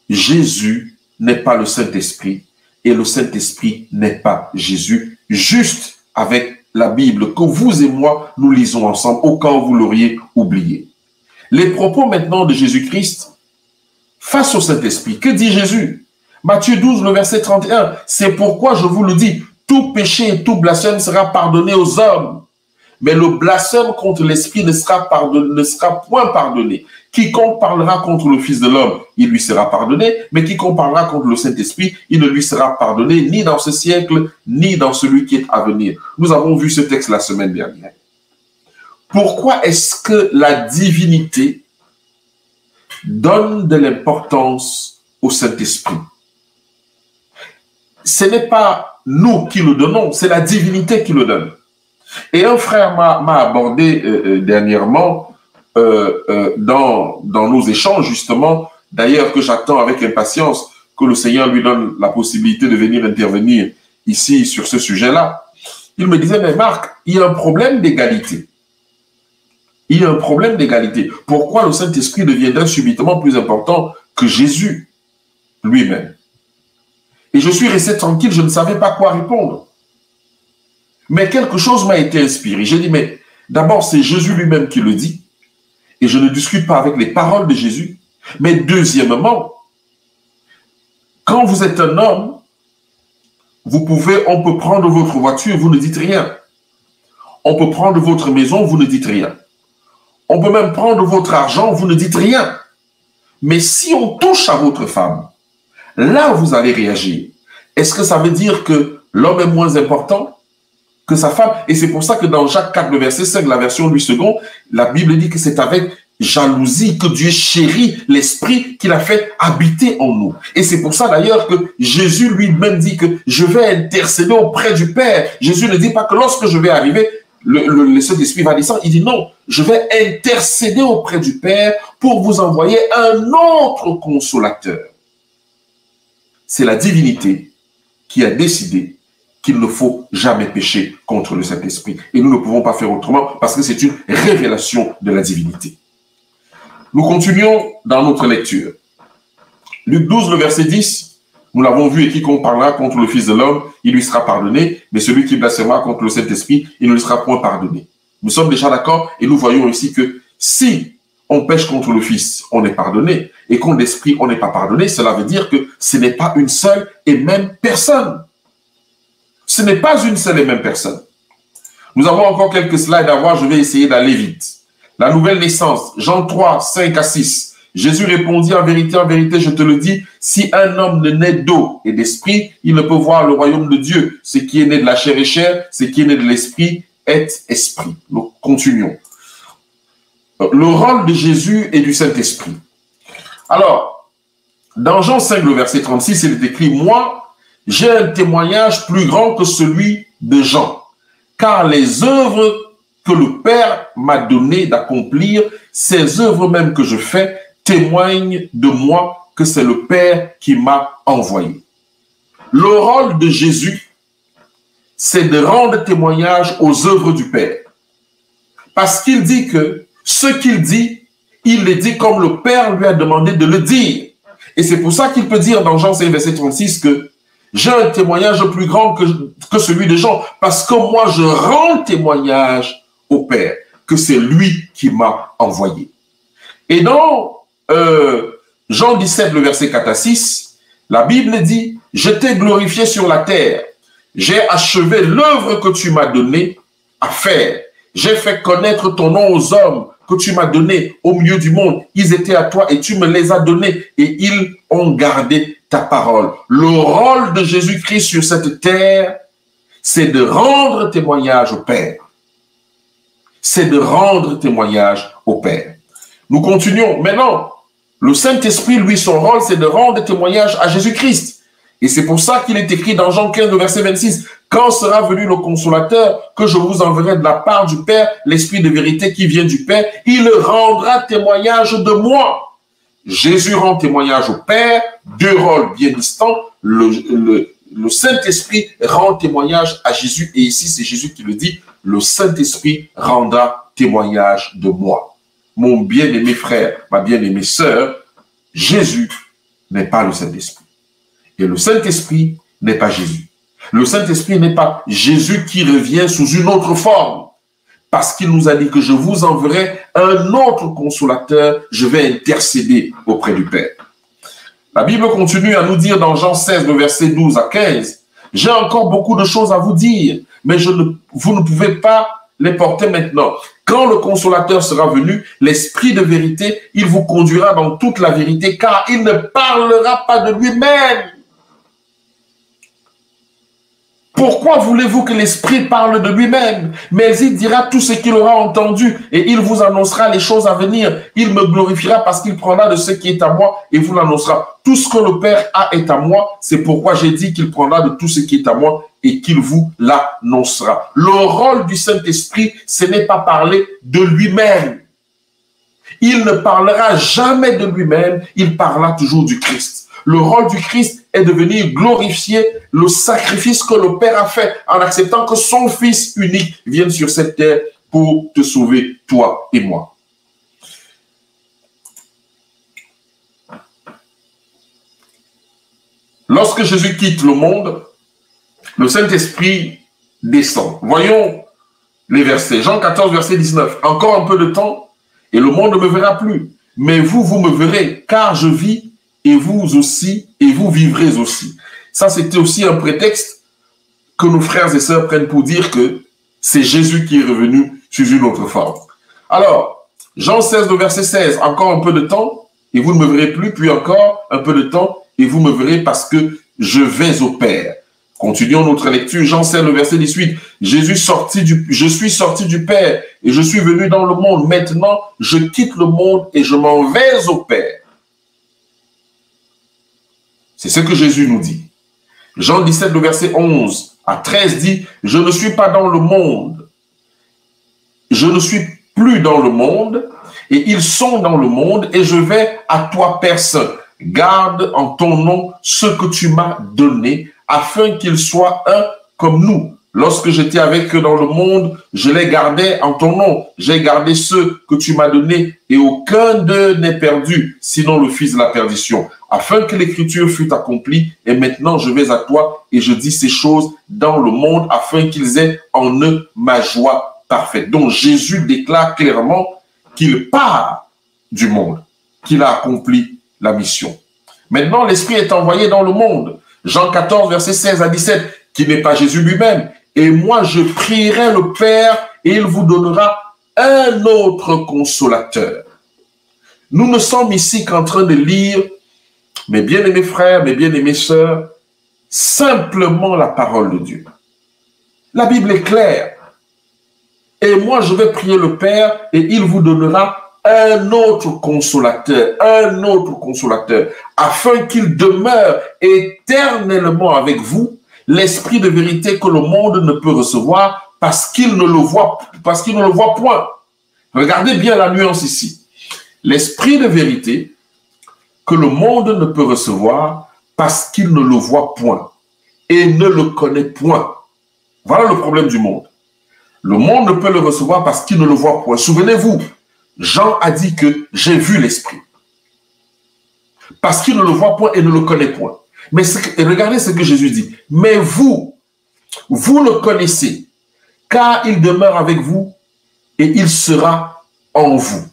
Jésus n'est pas le Saint-Esprit et le Saint-Esprit n'est pas Jésus, juste avec la Bible que vous et moi, nous lisons ensemble, au cas où vous l'auriez oublié. Les propos maintenant de Jésus-Christ face au Saint-Esprit. Que dit Jésus? Matthieu 12, le verset 31. C'est pourquoi je vous le dis, tout péché et tout blasphème sera pardonné aux hommes. Mais le blasphème contre l'Esprit ne sera point pardonné. Quiconque parlera contre le Fils de l'homme, il lui sera pardonné. Mais quiconque parlera contre le Saint-Esprit, il ne lui sera pardonné ni dans ce siècle, ni dans celui qui est à venir. Nous avons vu ce texte la semaine dernière. Pourquoi est-ce que la divinité donne de l'importance au Saint-Esprit? Ce n'est pas nous qui le donnons, c'est la divinité qui le donne. Et un frère m'a abordé dernièrement dans nos échanges, justement, d'ailleurs que j'attends avec impatience que le Seigneur lui donne la possibilité de venir intervenir ici sur ce sujet-là. Il me disait, mais Marc, il y a un problème d'égalité. Il y a un problème d'égalité. Pourquoi le Saint-Esprit deviendrait subitement plus important que Jésus lui-même? Et je suis resté tranquille, je ne savais pas quoi répondre. Mais quelque chose m'a été inspiré. J'ai dit, mais d'abord, c'est Jésus lui-même qui le dit. Et je ne discute pas avec les paroles de Jésus. Mais deuxièmement, quand vous êtes un homme, on peut prendre votre voiture, vous ne dites rien. On peut prendre votre maison, vous ne dites rien. On peut même prendre votre argent, vous ne dites rien. Mais si on touche à votre femme, là vous allez réagir. Est-ce que ça veut dire que l'homme est moins important que sa femme? Et c'est pour ça que dans Jacques 4, le verset 5, la version Louis II, la Bible dit que c'est avec jalousie que Dieu chérit l'esprit qu'il a fait habiter en nous. Et c'est pour ça d'ailleurs que Jésus lui-même dit que je vais intercéder auprès du Père. Jésus ne dit pas que lorsque je vais arriver, le Saint-Esprit va descendre. Il dit non, je vais intercéder auprès du Père pour vous envoyer un autre consolateur. C'est la divinité qui a décidé qu'il ne faut jamais pécher contre le Saint-Esprit. Et nous ne pouvons pas faire autrement parce que c'est une révélation de la divinité. Nous continuons dans notre lecture. Luc 12, le verset 10. Nous l'avons vu, et quiconque parlera contre le Fils de l'homme, il lui sera pardonné, mais celui qui blasphémera contre le Saint-Esprit, il ne lui sera point pardonné. Nous sommes déjà d'accord, et nous voyons ici que si on pêche contre le Fils, on est pardonné, et contre l'Esprit, on n'est pas pardonné. Cela veut dire que ce n'est pas une seule et même personne. Ce n'est pas une seule et même personne. Nous avons encore quelques slides à voir, je vais essayer d'aller vite. La nouvelle naissance, Jean 3, 5 à 6. Jésus répondit, en vérité, je te le dis, si un homme ne naît d'eau et d'esprit, il ne peut voir le royaume de Dieu. Ce qui est né de la chair est chair, ce qui est né de l'esprit est esprit. Nous continuons. Le rôle de Jésus et du Saint-Esprit. Alors, dans Jean 5, le verset 36, il est écrit, moi, j'ai un témoignage plus grand que celui de Jean, car les œuvres que le Père m'a donné d'accomplir, ces œuvres même que je fais, témoignent de moi que c'est le Père qui m'a envoyé. Le rôle de Jésus, c'est de rendre témoignage aux œuvres du Père. Parce qu'il dit que ce qu'il dit, il le dit comme le Père lui a demandé de le dire. Et c'est pour ça qu'il peut dire dans Jean 5, verset 36 que j'ai un témoignage plus grand que celui de Jean, parce que moi je rends témoignage au Père, que c'est lui qui m'a envoyé. Et dans Jean 17, le verset 4 à 6, la Bible dit, je t'ai glorifié sur la terre, j'ai achevé l'œuvre que tu m'as donnée à faire, j'ai fait connaître ton nom aux hommes que tu m'as donnés au milieu du monde, ils étaient à toi et tu me les as donnés et ils ont gardé ta parole. Le rôle de Jésus-Christ sur cette terre, c'est de rendre témoignage au Père. C'est de rendre témoignage au Père. Nous continuons. Maintenant, le Saint-Esprit, lui, son rôle, c'est de rendre témoignage à Jésus-Christ. Et c'est pour ça qu'il est écrit dans Jean 15, verset 26, « Quand sera venu le consolateur, que je vous enverrai de la part du Père, l'Esprit de vérité qui vient du Père, il rendra témoignage de moi. » Jésus rend témoignage au Père, deux rôles bien distincts. Le Saint-Esprit rend témoignage à Jésus. Et ici, c'est Jésus qui le dit, « Le Saint-Esprit rendra témoignage de moi. » Mon bien-aimé frère, ma bien-aimée sœur, Jésus n'est pas le Saint-Esprit. Et le Saint-Esprit n'est pas Jésus. Le Saint-Esprit n'est pas Jésus qui revient sous une autre forme. Parce qu'il nous a dit que je vous enverrai un autre consolateur, je vais intercéder auprès du Père. La Bible continue à nous dire dans Jean 16, le verset 12 à 15, « J'ai encore beaucoup de choses à vous dire, mais vous ne pouvez pas les porter maintenant. Quand le consolateur sera venu, l'Esprit de vérité, il vous conduira dans toute la vérité, car il ne parlera pas de lui-même. Pourquoi voulez-vous que l'Esprit parle de lui-même? Mais il dira tout ce qu'il aura entendu et il vous annoncera les choses à venir. Il me glorifiera parce qu'il prendra de ce qui est à moi et vous l'annoncera. Tout ce que le Père a est à moi. C'est pourquoi j'ai dit qu'il prendra de tout ce qui est à moi et qu'il vous l'annoncera. Le rôle du Saint-Esprit, ce n'est pas parler de lui-même. Il ne parlera jamais de lui-même, il parlera toujours du Christ. Le rôle du Christ est de venir glorifier le sacrifice que le Père a fait en acceptant que son Fils unique vienne sur cette terre pour te sauver, toi et moi. Lorsque Jésus quitte le monde, le Saint-Esprit descend. Voyons les versets. Jean 14, verset 19. « Encore un peu de temps, et le monde ne me verra plus. Mais vous, vous me verrez, car je vis, et vous aussi, et vous vivrez aussi. » Ça, c'était aussi un prétexte que nos frères et sœurs prennent pour dire que c'est Jésus qui est revenu sous une autre forme. Alors, Jean 16, le verset 16. « Encore un peu de temps, et vous ne me verrez plus, puis encore un peu de temps, et vous me verrez parce que je vais au Père. » Continuons notre lecture. Jean 16, le verset 18. « Je suis sorti du Père, et je suis venu dans le monde. Maintenant, je quitte le monde, et je m'en vais au Père. » C'est ce que Jésus nous dit. Jean 17, le verset 11 à 13 dit, « Je ne suis pas dans le monde, je ne suis plus dans le monde, et ils sont dans le monde, et je vais à toi, Père Saint. Garde en ton nom ce que tu m'as donné, afin qu'ils soient un comme nous. Lorsque j'étais avec eux dans le monde, je les gardais en ton nom. J'ai gardé ceux que tu m'as donnés, et aucun d'eux n'est perdu, sinon le fils de la perdition, afin que l'écriture fût accomplie. Et maintenant je vais à toi, et je dis ces choses dans le monde, afin qu'ils aient en eux ma joie parfaite. Donc Jésus déclare clairement qu'il part du monde, qu'il a accompli la mission. Maintenant, l'Esprit est envoyé dans le monde. Jean 14, versets 16 à 17, qui n'est pas Jésus lui-même. Et moi, je prierai le Père, et il vous donnera un autre consolateur. Nous ne sommes ici qu'en train de lire, mes bien-aimés frères, mes bien-aimées sœurs, simplement la parole de Dieu. La Bible est claire. Et moi, je vais prier le Père, et il vous donnera un autre consolateur, afin qu'il demeure éternellement avec vous, l'esprit de vérité que le monde ne peut recevoir parce qu'il ne le voit point. Regardez bien la nuance ici. L'esprit de vérité que le monde ne peut recevoir parce qu'il ne le voit point et ne le connaît point. Voilà le problème du monde. Le monde ne peut le recevoir parce qu'il ne le voit point. Souvenez-vous, Jean a dit que j'ai vu l'Esprit. Parce qu'il ne le voit point et ne le connaît point. Mais regardez ce que Jésus dit. Mais vous le connaissez, car il demeure avec vous et il sera en vous.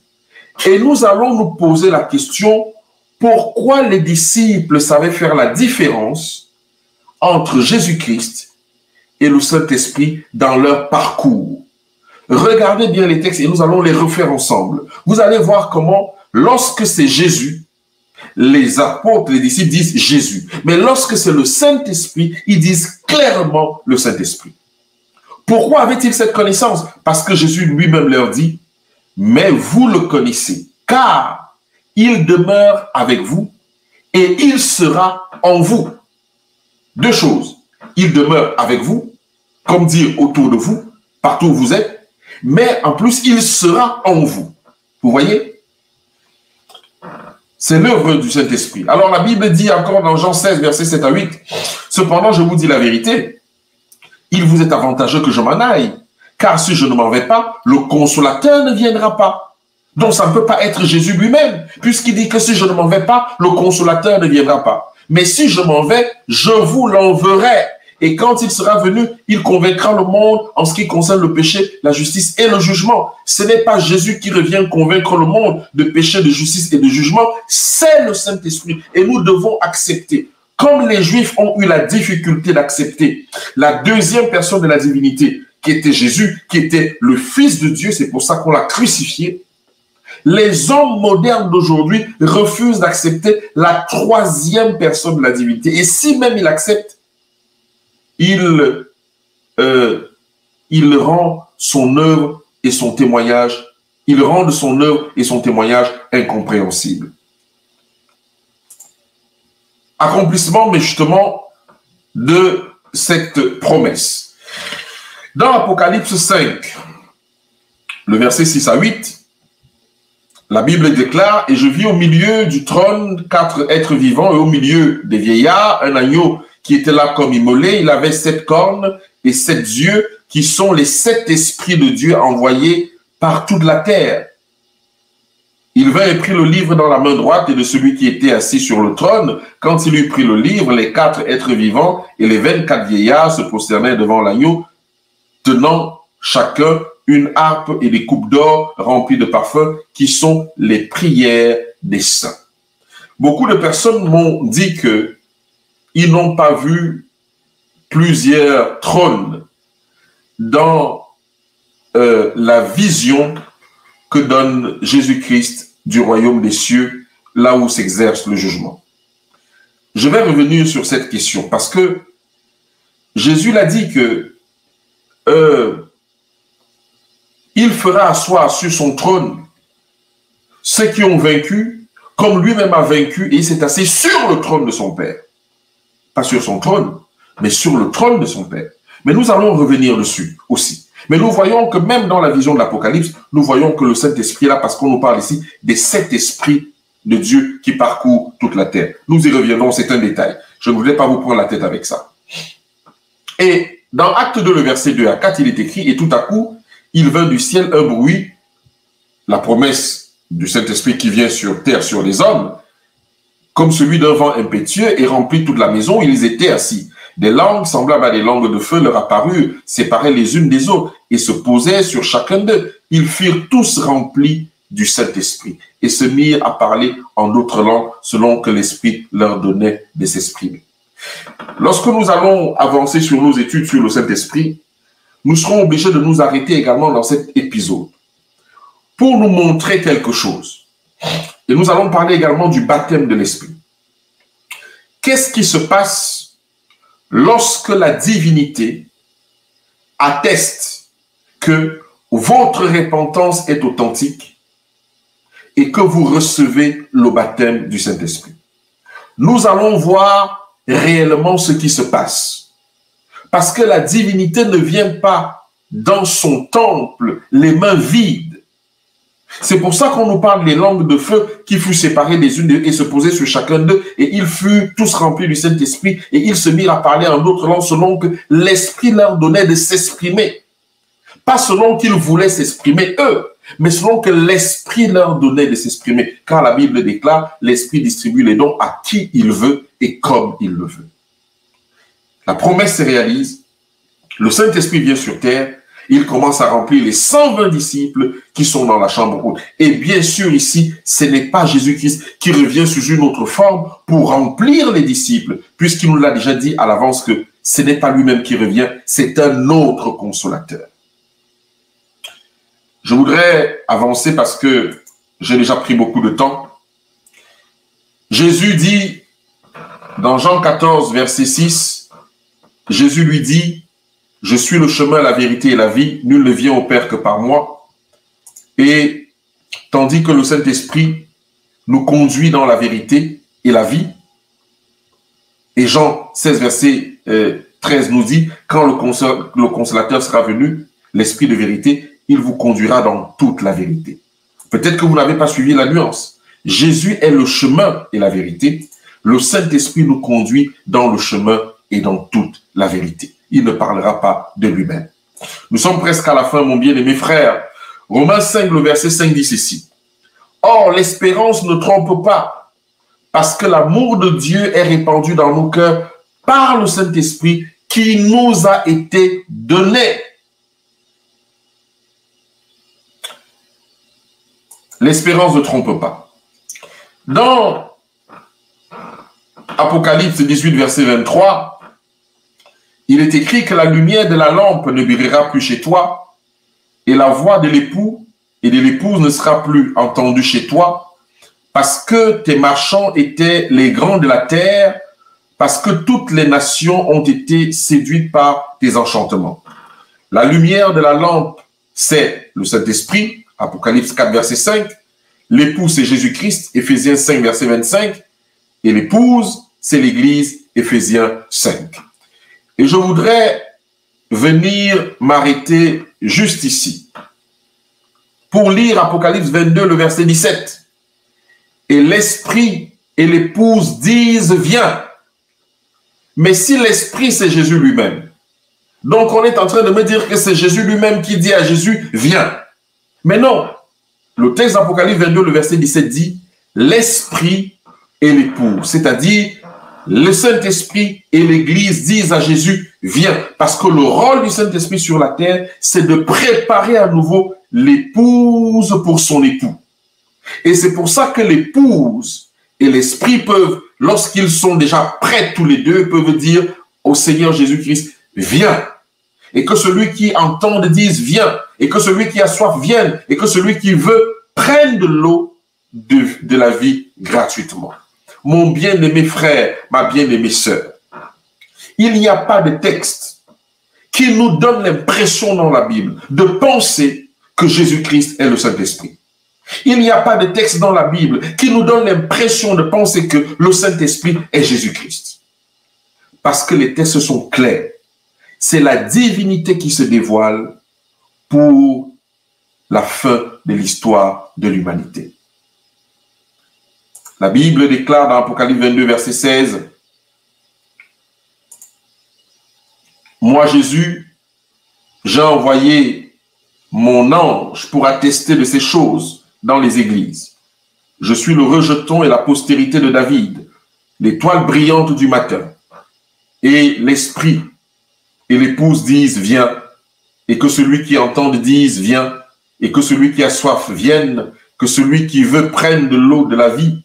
Et nous allons nous poser la question, pourquoi les disciples savaient faire la différence entre Jésus-Christ et le Saint-Esprit dans leur parcours? Regardez bien les textes et nous allons les refaire ensemble. Vous allez voir comment, lorsque c'est Jésus, les apôtres, les disciples disent Jésus. Mais lorsque c'est le Saint-Esprit, ils disent clairement le Saint-Esprit. Pourquoi avait-il cette connaissance? Parce que Jésus lui-même leur dit, mais vous le connaissez, car il demeure avec vous et il sera en vous. Deux choses. Il demeure avec vous, comme dire autour de vous, partout où vous êtes, mais en plus, il sera en vous. Vous voyez? C'est l'œuvre du Saint-Esprit. Alors la Bible dit encore dans Jean 16, versets 7 à 8, « Cependant, je vous dis la vérité, il vous est avantageux que je m'en aille, car si je ne m'en vais pas, le consolateur ne viendra pas. » Donc ça ne peut pas être Jésus lui-même, puisqu'il dit que si je ne m'en vais pas, le consolateur ne viendra pas. Mais si je m'en vais, je vous l'enverrai. Et quand il sera venu, il convaincra le monde en ce qui concerne le péché, la justice et le jugement. Ce n'est pas Jésus qui revient convaincre le monde de péché, de justice et de jugement, c'est le Saint-Esprit. Et nous devons accepter. Comme les Juifs ont eu la difficulté d'accepter la deuxième personne de la divinité, qui était Jésus, qui était le Fils de Dieu, c'est pour ça qu'on l'a crucifié. Les hommes modernes d'aujourd'hui refusent d'accepter la troisième personne de la divinité. Et si même ils acceptent, il rend son œuvre et son témoignage, il rend son œuvre et son témoignage incompréhensibles. Accomplissement, mais justement, de cette promesse. Dans Apocalypse 5, le verset 6 à 8, la Bible déclare, « Et je vis au milieu du trône 4 êtres vivants, et au milieu des vieillards, un agneau qui était là comme immolé. Il avait 7 cornes et 7 yeux, qui sont les 7 esprits de Dieu envoyés par toute la terre. Il vint et prit le livre dans la main droite et de celui qui était assis sur le trône. Quand il eut pris le livre, les 4 êtres vivants et les 24 vieillards se prosternaient devant l'agneau, tenant chacun une harpe et des coupes d'or remplies de parfums, qui sont les prières des saints. » Beaucoup de personnes m'ont dit que ils n'ont pas vu plusieurs trônes dans la vision que donne Jésus-Christ du royaume des cieux, là où s'exerce le jugement. Je vais revenir sur cette question parce que Jésus l'a dit que il fera asseoir sur son trône ceux qui ont vaincu, comme lui-même a vaincu, et il s'est assis sur le trône de son Père. Pas sur son trône, mais sur le trône de son Père. Mais nous allons revenir dessus aussi. Mais nous voyons que même dans la vision de l'Apocalypse, nous voyons que le Saint-Esprit est là parce qu'on nous parle ici des 7 esprits de Dieu qui parcourent toute la terre. Nous y reviendrons, c'est un détail. Je ne voulais pas vous prendre la tête avec ça. Et dans Acte 2, le verset 2 à 4, il est écrit, et tout à coup, il vint du ciel un bruit, la promesse du Saint-Esprit qui vient sur terre, sur les hommes, comme celui d'un vent impétueux, et remplit toute la maison où ils étaient assis. Des langues semblables à des langues de feu leur apparurent, séparées les unes des autres, et se posaient sur chacun d'eux. Ils furent tous remplis du Saint-Esprit, et se mirent à parler en d'autres langues, selon que l'Esprit leur donnait de s'exprimer. Lorsque nous allons avancer sur nos études sur le Saint-Esprit, nous serons obligés de nous arrêter également dans cet épisode pour nous montrer quelque chose. Et nous allons parler également du baptême de l'Esprit. Qu'est-ce qui se passe lorsque la divinité atteste que votre repentance est authentique et que vous recevez le baptême du Saint-Esprit? Nous allons voir réellement ce qui se passe. Parce que la divinité ne vient pas dans son temple les mains vides. C'est pour ça qu'on nous parle des langues de feu qui furent séparées des unes et se posaient sur chacun d'eux, et ils furent tous remplis du Saint-Esprit, et ils se mirent à parler en d'autres langues selon que l'Esprit leur donnait de s'exprimer. Pas selon qu'ils voulaient s'exprimer eux, mais selon que l'Esprit leur donnait de s'exprimer. Car la Bible déclare, l'Esprit distribue les dons à qui il veut et comme il le veut. La promesse se réalise, le Saint-Esprit vient sur terre, il commence à remplir les 120 disciples qui sont dans la chambre haute. Et bien sûr ici, ce n'est pas Jésus-Christ qui revient sous une autre forme pour remplir les disciples, puisqu'il nous l'a déjà dit à l'avance que ce n'est pas lui-même qui revient, c'est un autre consolateur. Je voudrais avancer parce que j'ai déjà pris beaucoup de temps. Jésus dit, dans Jean 14, verset 6, Jésus lui dit, « Je suis le chemin, la vérité et la vie, nul ne vient au Père que par moi. » Et tandis que le Saint-Esprit nous conduit dans la vérité et la vie, et Jean 16, verset 13 nous dit, « Quand le consolateur sera venu, l'Esprit de vérité, il vous conduira dans toute la vérité. » Peut-être que vous n'avez pas suivi la nuance. Jésus est le chemin et la vérité. Le Saint-Esprit nous conduit dans le chemin et dans toute la vérité. Il ne parlera pas de lui-même. Nous sommes presque à la fin, mon bien-aimé frère. Romains 5, le verset 5 dit ceci. « Or, l'espérance ne trompe pas, parce que l'amour de Dieu est répandu dans nos cœurs par le Saint-Esprit qui nous a été donné. » L'espérance ne trompe pas. Dans Apocalypse 18, verset 23, il est écrit que la lumière de la lampe ne brillera plus chez toi, et la voix de l'époux et de l'épouse ne sera plus entendue chez toi, parce que tes marchands étaient les grands de la terre, parce que toutes les nations ont été séduites par tes enchantements. La lumière de la lampe, c'est le Saint-Esprit, Apocalypse 4, verset 5. L'époux, c'est Jésus-Christ, Éphésiens 5, verset 25. Et l'épouse, c'est l'Église, Éphésiens 5. Et je voudrais venir m'arrêter juste ici pour lire Apocalypse 22, le verset 17. Et l'Esprit et l'épouse disent « Viens ». Mais si l'Esprit, c'est Jésus lui-même, donc on est en train de me dire que c'est Jésus lui-même qui dit à Jésus « Viens ». Mais non, le texte d'Apocalypse 22, le verset 17 dit « L'Esprit et l'épouse », c'est-à-dire le Saint-Esprit et l'Église disent à Jésus « Viens ». Parce que le rôle du Saint-Esprit sur la terre, c'est de préparer à nouveau l'épouse pour son époux. Et c'est pour ça que l'épouse et l'Esprit peuvent, lorsqu'ils sont déjà prêts tous les deux, peuvent dire au Seigneur Jésus-Christ « Viens ». Et que celui qui entende dise « Viens ». Et que celui qui a soif vienne. Et que celui qui veut prenne de l'eau de la vie gratuitement. Mon bien-aimé frère, ma bien-aimée sœur, il n'y a pas de texte qui nous donne l'impression dans la Bible de penser que Jésus-Christ est le Saint-Esprit. Il n'y a pas de texte dans la Bible qui nous donne l'impression de penser que le Saint-Esprit est Jésus-Christ. Parce que les textes sont clairs. C'est la divinité qui se dévoile pour la fin de l'histoire de l'humanité. La Bible déclare dans Apocalypse 22, verset 16, « Moi, Jésus, j'ai envoyé mon ange pour attester de ces choses dans les églises. Je suis le rejeton et la postérité de David, l'étoile brillante du matin. Et l'esprit et l'épouse disent, viens, et que celui qui entend dise, viens, et que celui qui a soif vienne, que celui qui veut prenne de l'eau de la vie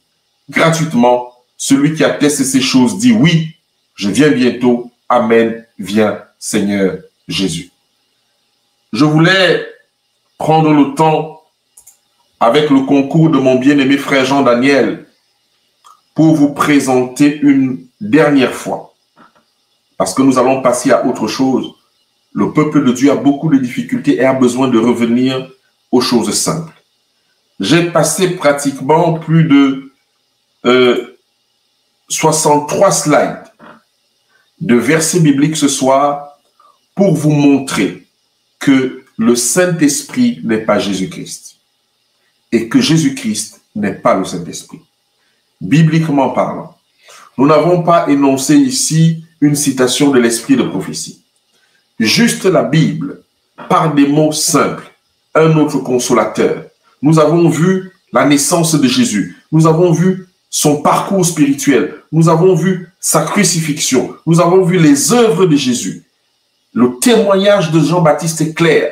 gratuitement. Celui qui atteste ces choses dit, oui, je viens bientôt. Amen, viens, Seigneur Jésus. » Je voulais prendre le temps, avec le concours de mon bien-aimé frère Jean-Daniel, pour vous présenter une dernière fois, parce que nous allons passer à autre chose. Le peuple de Dieu a beaucoup de difficultés et a besoin de revenir aux choses simples. J'ai passé pratiquement plus de 63 slides de versets bibliques ce soir pour vous montrer que le Saint-Esprit n'est pas Jésus-Christ et que Jésus-Christ n'est pas le Saint-Esprit. Bibliquement parlant, nous n'avons pas énoncé ici une citation de l'esprit de prophétie. Juste la Bible, par des mots simples, un autre consolateur. Nous avons vu la naissance de Jésus. Nous avons vu son parcours spirituel. Nous avons vu sa crucifixion. Nous avons vu les œuvres de Jésus. Le témoignage de Jean-Baptiste est clair.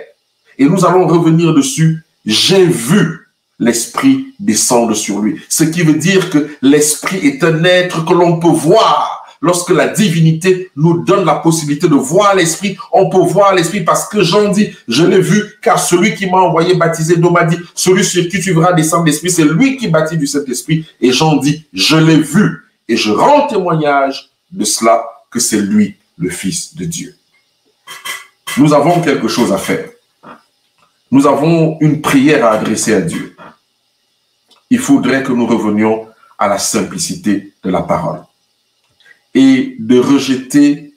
Et nous allons revenir dessus. J'ai vu l'Esprit descendre sur lui. Ce qui veut dire que l'Esprit est un être que l'on peut voir. Lorsque la divinité nous donne la possibilité de voir l'Esprit, on peut voir l'Esprit parce que Jean dit, je l'ai vu, car celui qui m'a envoyé baptiser d'eau m'a dit, celui sur qui tu verras descendre l'Esprit, c'est lui qui baptise du Saint-Esprit. Et Jean dit, je l'ai vu. Et je rends témoignage de cela, que c'est lui, le Fils de Dieu. Nous avons quelque chose à faire. Nous avons une prière à adresser à Dieu. Il faudrait que nous revenions à la simplicité de la parole et de rejeter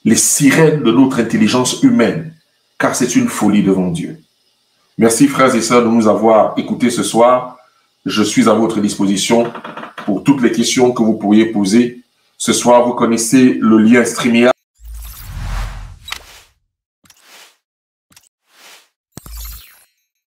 les sirènes de notre intelligence humaine, car c'est une folie devant Dieu. Merci frères et sœurs de nous avoir écoutés ce soir. Je suis à votre disposition pour toutes les questions que vous pourriez poser. Ce soir, vous connaissez le lien StreamYard.